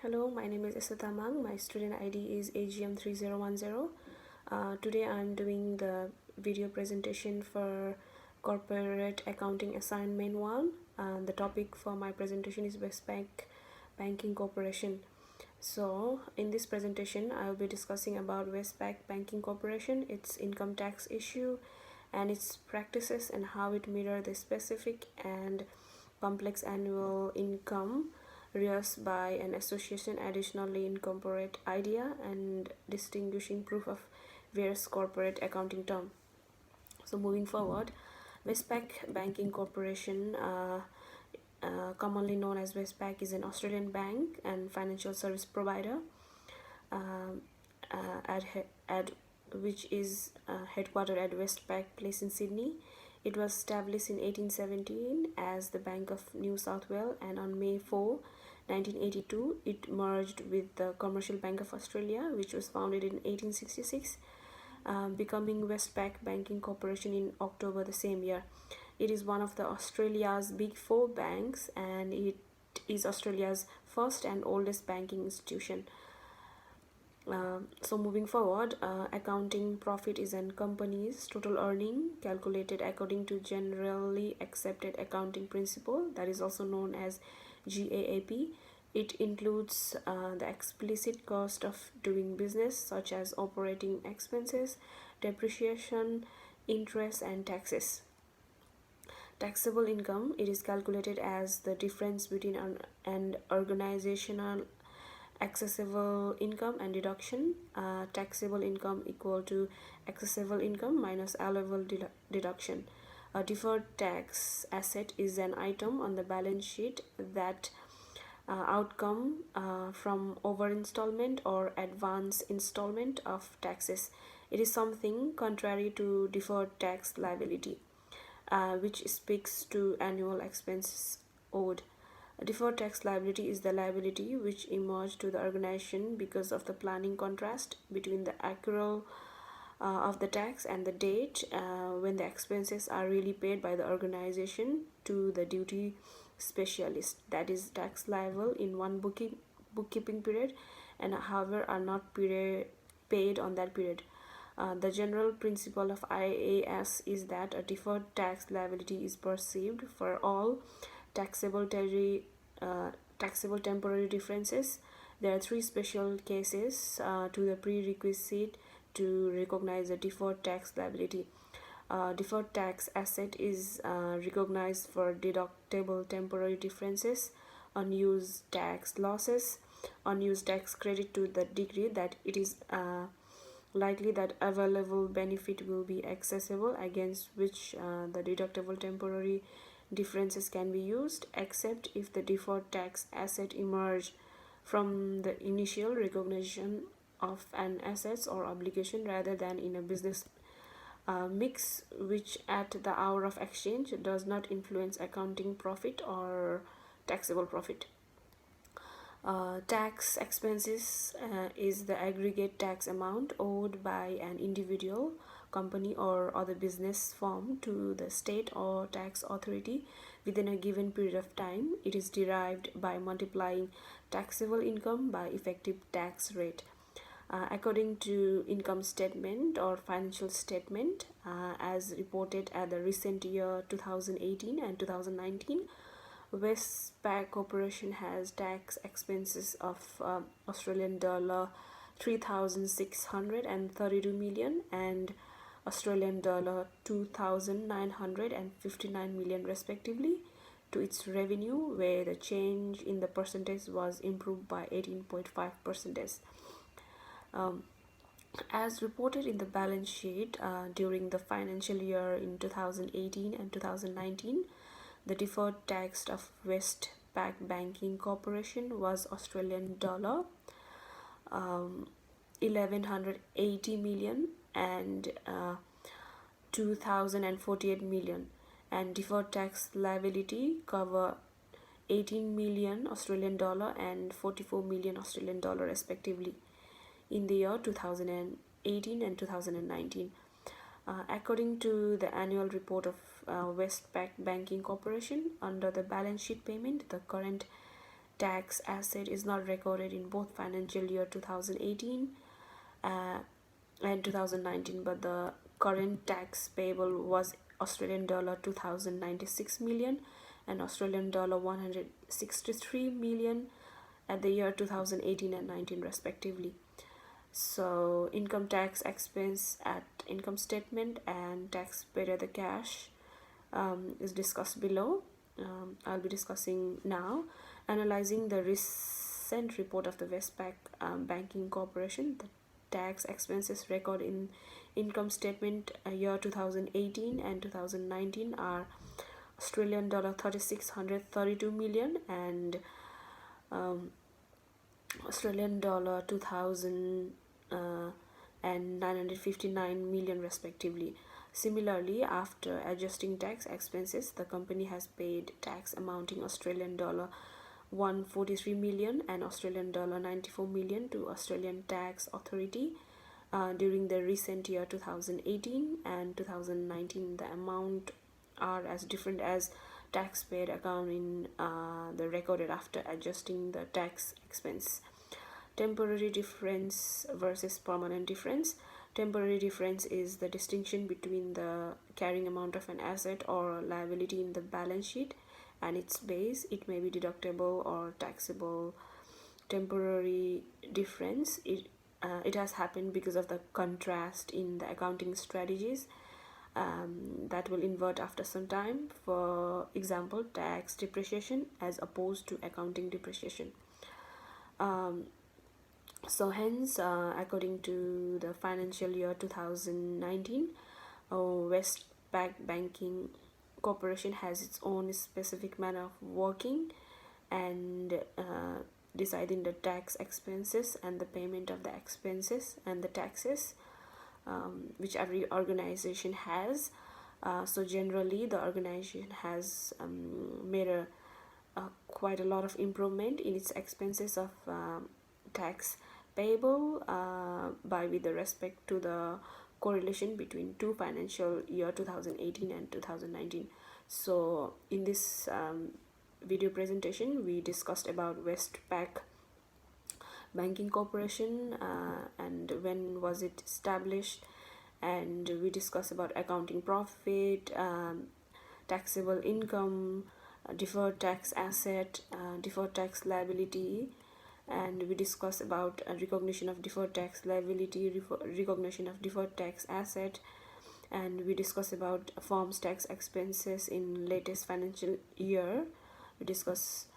Hello, my name is Isatamang. My student ID is AGM3010. Today I'm doing the video presentation for Corporate Accounting Assignment 1. The topic for my presentation is Westpac Banking Corporation. So in this presentation, I will be discussing about Westpac Banking Corporation, its income tax issue, and its practices and how it mirrors the specific and complex annual income rears by an association additionally incorporate idea and distinguishing proof of various corporate accounting terms. So moving forward, Westpac Banking Corporation, commonly known as Westpac, is an Australian bank and financial service provider um, which is headquartered at Westpac Place in Sydney. It was established in 1817 as the Bank of New South Wales, and on May 4, 1982, it merged with the Commercial Bank of Australia, which was founded in 1866, becoming Westpac Banking Corporation in October the same year. It is one of the Australia's big four banks, and it is Australia's first and oldest banking institution. So moving forward, accounting profit is an company's total earning calculated according to generally accepted accounting principle, that is also known as GAAP. It includes the explicit cost of doing business, such as operating expenses, depreciation, interest, and taxes. Taxable income, it is calculated as the difference between an organizational accessible income and deduction. Taxable income equal to accessible income minus allowable deduction. A deferred tax asset is an item on the balance sheet that outcome from over installment or advance installment of taxes. It is something contrary to deferred tax liability, which speaks to annual expenses owed. A deferred tax liability is the liability which emerged to the organization because of the planning contrast between the accrual of the tax and the date when the expenses are really paid by the organization to the duty specialist, that is tax liable in one bookkeeping period, and however are not paid on that period. The general principle of IAS is that a deferred tax liability is perceived for all taxable temporary differences. There are three special cases to the prerequisite to recognize a deferred tax liability. Deferred tax asset is recognized for deductible temporary differences, unused tax losses, unused tax credit to the degree that it is likely that available benefit will be accessible against which the deductible temporary differences can be used, except if the deferred tax asset emerged from the initial recognition of an asset or obligation rather than in a business mix, which at the hour of exchange does not influence accounting profit or taxable profit. Tax expenses is the aggregate tax amount owed by an individual, company, or other business firm to the state or tax authority within a given period of time. It is derived by multiplying taxable income by effective tax rate. According to income statement or financial statement as reported at the recent year 2018 and 2019, Westpac Corporation has tax expenses of Australian dollar 3,632 million and Australian dollar 2,959 million respectively to its revenue, where the change in the percentage was improved by 18.5%. As reported in the balance sheet during the financial year in 2018 and 2019, the deferred tax of Westpac Banking Corporation was Australian dollar 1,180 million and 2,048 million, and deferred tax liability cover 18 million Australian dollar and 44 million Australian dollar respectively in the year 2018 and 2019. According to the annual report of Westpac Banking Corporation, under the balance sheet payment, the current tax asset is not recorded in both financial year 2018 and 2019, but the current tax payable was Australian dollar 2096 million and Australian dollar 163 million at the year 2018 and 19 respectively. So income tax expense at income statement and tax paid at the cash is discussed below. I'll be discussing now. Analyzing the recent report of the Westpac Banking Corporation, the tax expenses record in income statement year 2018 and 2019 are Australian dollar 3632 million and Australian dollar 2000 and 959 million respectively. Similarly, after adjusting tax expenses, the company has paid tax amounting Australian dollar 143 million and Australian dollar 94 million to Australian Tax Authority during the recent year 2018 and 2019. The amount are as different as tax paid account in the recorded after adjusting the tax expense. Temporary difference versus permanent difference. Temporary difference is the distinction between the carrying amount of an asset or liability in the balance sheet and its base. It may be deductible or taxable. Temporary difference, it has happened because of the contrast in the accounting strategies that will invert after some time. For example, tax depreciation as opposed to accounting depreciation. So hence, according to the financial year 2019, Westpac Banking Corporation has its own specific manner of working and deciding the tax expenses and the payment of the expenses and the taxes, which every organization has. So generally, the organization has made quite a lot of improvement in its expenses of tax payable by with the respect to the correlation between two financial year 2018 and 2019. So in this video presentation, we discussed about Westpac Banking Corporation and when was it established, and we discussed about accounting profit, taxable income, deferred tax asset, deferred tax liability, and we discuss about recognition of deferred tax liability, recognition of deferred tax asset, and we discuss about firms tax expenses in latest financial year. We discuss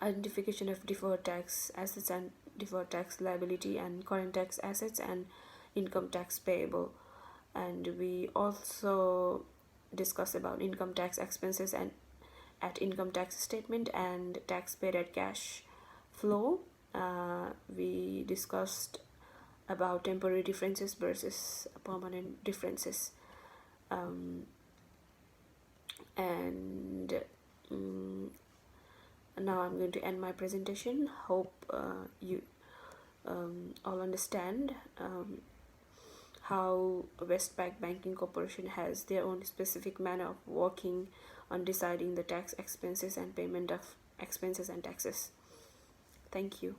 identification of deferred tax assets and deferred tax liability and current tax assets and income tax payable, and we also discuss about income tax expenses and at income tax statement and tax paid at cash flow. We discussed about temporary differences versus permanent differences, and now I'm going to end my presentation. Hope you all understand how Westpac Banking Corporation has their own specific manner of working on deciding the tax expenses and payment of expenses and taxes. Thank you.